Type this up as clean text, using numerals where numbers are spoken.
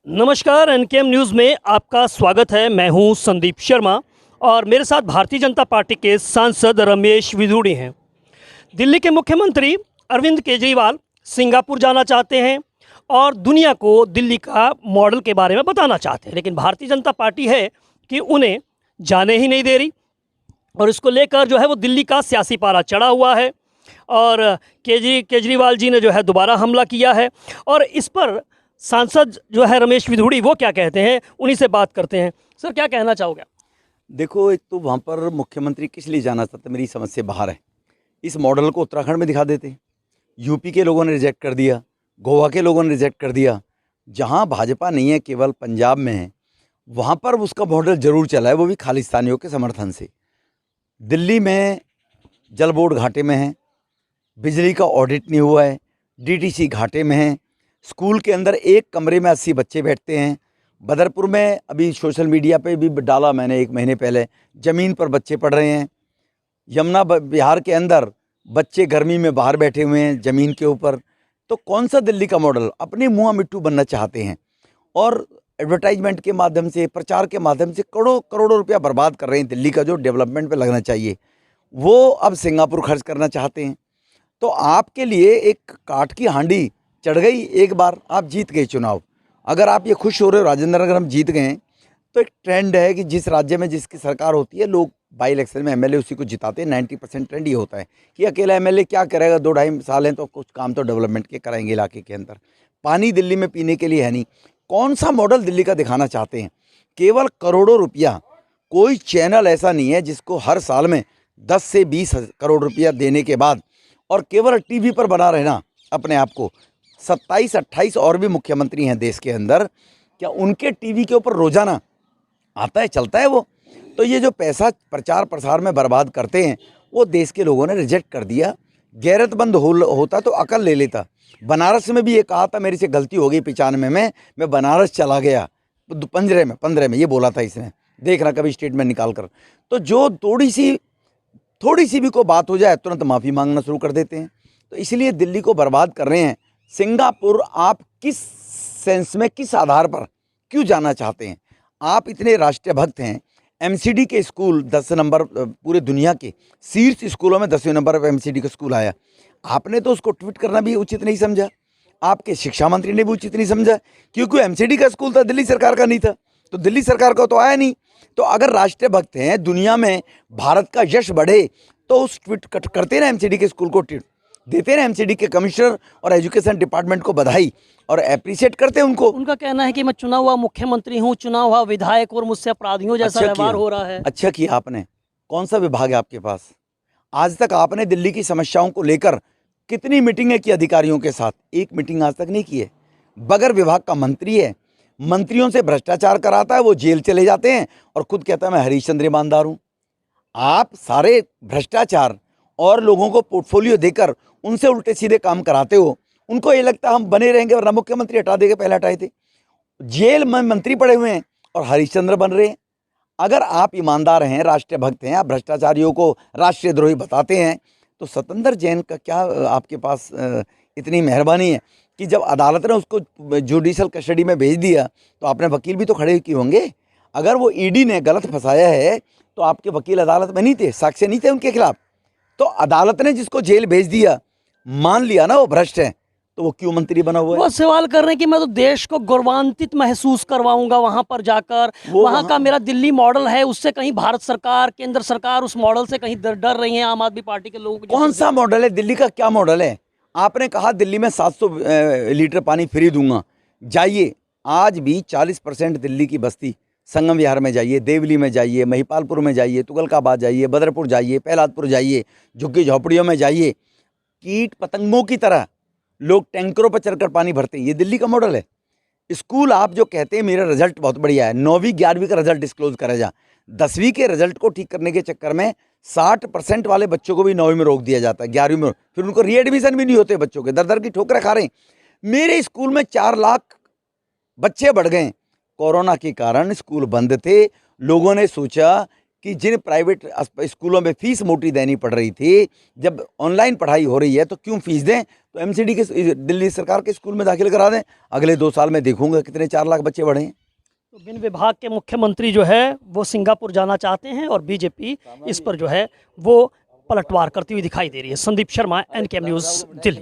नमस्कार, एनकेएम न्यूज़ में आपका स्वागत है। मैं हूं संदीप शर्मा और मेरे साथ भारतीय जनता पार्टी के सांसद रमेश विधूड़ी हैं। दिल्ली के मुख्यमंत्री अरविंद केजरीवाल सिंगापुर जाना चाहते हैं और दुनिया को दिल्ली का मॉडल के बारे में बताना चाहते हैं, लेकिन भारतीय जनता पार्टी है कि उन्हें जाने ही नहीं दे रही और इसको लेकर जो है वो दिल्ली का सियासी पारा चढ़ा हुआ है और केजरीवाल जी ने जो है दोबारा हमला किया है। और इस पर सांसद जो है रमेश विधूड़ी वो क्या कहते हैं, उन्हीं से बात करते हैं। सर, क्या कहना चाहोगे? देखो, एक तो वहाँ पर मुख्यमंत्री किस लिए जाना चाहते, मेरी समझ से बाहर है। इस मॉडल को उत्तराखंड में दिखा देते। यूपी के लोगों ने रिजेक्ट कर दिया, गोवा के लोगों ने रिजेक्ट कर दिया। जहाँ भाजपा नहीं है, केवल पंजाब में है, वहाँ पर उसका मॉडल जरूर चला है, वो भी खालिस्तानियों के समर्थन से। दिल्ली में जल बोर्ड घाटे में है, बिजली का ऑडिट नहीं हुआ है, डीटीसी घाटे में है, स्कूल के अंदर एक कमरे में 80 बच्चे बैठते हैं। बदरपुर में अभी सोशल मीडिया पे भी डाला मैंने 1 महीने पहले, ज़मीन पर बच्चे पढ़ रहे हैं। यमुना बिहार के अंदर बच्चे गर्मी में बाहर बैठे हुए हैं ज़मीन के ऊपर। तो कौन सा दिल्ली का मॉडल? अपने मुँह मिट्टू बनना चाहते हैं और एडवर्टाइजमेंट के माध्यम से, प्रचार के माध्यम से करोड़ों रुपया बर्बाद कर रहे हैं। दिल्ली का जो डेवलपमेंट पे लगना चाहिए वो अब सिंगापुर खर्च करना चाहते हैं। तो आपके लिए एक काठ की हांडी चढ़ गई। एक बार आप जीत गए चुनाव, अगर आप ये खुश हो रहे हो राजेंद्र नगर हम जीत गए हैं, तो एक ट्रेंड है कि जिस राज्य में जिसकी सरकार होती है, लोग बाई इलेक्शन में एमएलए उसी को जिताते हैं। 90% ट्रेंड ये होता है कि अकेला एमएलए क्या करेगा, 2-2.5 साल हैं तो कुछ काम तो डेवलपमेंट के कराएंगे इलाके के अंदर। पानी दिल्ली में पीने के लिए है नहीं। कौन सा मॉडल दिल्ली का दिखाना चाहते हैं? केवल करोड़ों रुपया। कोई चैनल ऐसा नहीं है जिसको हर साल में 10 से 20 करोड़ रुपया देने के बाद और केवल टीवी पर बना रहना अपने आप को। 27-28 और भी मुख्यमंत्री हैं देश के अंदर, क्या उनके टीवी के ऊपर रोजाना आता है, चलता है वो? तो ये जो पैसा प्रचार प्रसार में बर्बाद करते हैं वो देश के लोगों ने रिजेक्ट कर दिया। गैरतमंद होता तो अकल ले लेता। बनारस में भी ये कहा था, मेरी से गलती हो गई 95 में, मैं बनारस चला गया 15 में ये बोला था इसने, देखना कभी स्टेटमेंट निकाल कर। तो जो थोड़ी सी भी कोई बात हो जाए तुरंत माफ़ी मांगना शुरू कर देते हैं। तो इसलिए दिल्ली को बर्बाद कर रहे हैं। सिंगापुर आप किस सेंस में, किस आधार पर क्यों जाना चाहते हैं? आप इतने राष्ट्रीय भक्त हैं। एमसीडी के स्कूल 10 नंबर, पूरे दुनिया के शीर्ष स्कूलों में 10वें नंबर पर एमसीडी का स्कूल आया। आपने तो उसको ट्वीट करना भी उचित नहीं समझा, आपके शिक्षा मंत्री ने भी उचित नहीं समझा, क्योंकि एमसीडी का स्कूल था, दिल्ली सरकार का नहीं था। तो दिल्ली सरकार का तो आया नहीं। तो अगर राष्ट्रीय भक्त हैं, दुनिया में भारत का यश बढ़े, तो उस ट्वीट करते ना, एमसीडी के स्कूल को ट्वीट देते हैं, एमसीडी के कमिश्नर और एजुकेशन डिपार्टमेंट को बधाई और एप्रिशिएट करते हैं उनको। उनका कहना है कि मैं चुना हुआ मुख्यमंत्री हूं, चुना हुआ विधायक और मुझसे अपराधियों जैसा व्यवहार हो रहा है। अच्छा किया आपने। कौन सा विभाग है आपके पास? आज तक आपने दिल्ली की समस्याओं को लेकर कितनी मीटिंगें की अधिकारियों के साथ? एक मीटिंग आज तक नहीं की है। बगैर विभाग का मंत्री है, मंत्रियों से भ्रष्टाचार कराता है, वो जेल चले जाते हैं और खुद कहता है मैं हरीशचंद्र ईमानदार हूँ। आप सारे भ्रष्टाचार और लोगों को पोर्टफोलियो देकर उनसे उल्टे सीधे काम कराते हो। उनको ये लगता है हम बने रहेंगे, वरना मुख्यमंत्री हटा देंगे, पहले हटाए थे। जेल में मंत्री पड़े हुए हैं और हरीशचंद्र बन रहे हैं। अगर आप ईमानदार हैं, राष्ट्रीय भक्त हैं, आप भ्रष्टाचारियों को राष्ट्रीय द्रोही बताते हैं, तो सत्येंद्र जैन का क्या आपके पास इतनी मेहरबानी है कि जब अदालत ने उसको जुडिशल कस्टडी में भेज दिया तो आपने वकील भी तो खड़े किए होंगे। अगर वो ईडी ने गलत फंसाया है तो आपके वकील अदालत में नहीं थे, साक्ष्य नहीं थे उनके खिलाफ। तो अदालत ने जिसको जेल भेज दिया, मान लिया ना वो भ्रष्ट है, तो वो क्यों मंत्री बना हुआ है? वो सवाल कर रहे हैं कि मैं तो देश को गौरवान्वित महसूस करवाऊंगा वहां पर जाकर। वहां का मेरा दिल्ली मॉडल है, उससे कहीं भारत सरकार, केंद्र सरकार उस मॉडल से कहीं डर रही है आम आदमी पार्टी के लोग। कौन सा मॉडल है दिल्ली का? क्या मॉडल है? आपने कहा दिल्ली में 700 लीटर पानी फ्री दूंगा। जाइए, आज भी 40% दिल्ली की बस्ती संगम विहार में जाइए, देवली में जाइए, महिपालपुर में जाइए, तुगलकाबाद जाइए, बदरपुर जाइए, प्रहलादपुर जाइए, झुग्गी झोपड़ियों में जाइए, कीट पतंगों की तरह लोग टैंकरों पर चढ़कर पानी भरते हैं। ये दिल्ली का मॉडल है। स्कूल आप जो कहते हैं मेरा रिजल्ट बहुत बढ़िया है, 9वीं 11वीं का रिजल्ट डिस्क्लोज करा जा, 10वीं के रिजल्ट को ठीक करने के चक्कर में 60% वाले बच्चों को भी 9वीं में रोक दिया जाता है, 11वीं में, फिर उनको रीएडमिशन भी नहीं होते बच्चों के, दर दर की ठोकरें खा रहे हैं। मेरे स्कूल में 4 लाख बच्चे बढ़ गए। कोरोना के कारण स्कूल बंद थे। लोगों ने सोचा कि जिन प्राइवेट स्कूलों में फीस मोटी देनी पड़ रही थी, जब ऑनलाइन पढ़ाई हो रही है तो क्यों फीस दें? तो एमसीडी के दिल्ली सरकार के स्कूल में दाखिल करा दें। अगले 2 साल में देखूंगा कितने 4 लाख बच्चे बढ़े हैं। तो बिन विभाग के मुख्यमंत्री जो है वो सिंगापुर जाना चाहते हैं और बीजेपी इस पर जो है वो पलटवार करती हुई दिखाई दे रही है। संदीप शर्मा, एनकेएम न्यूज़, दिल्ली।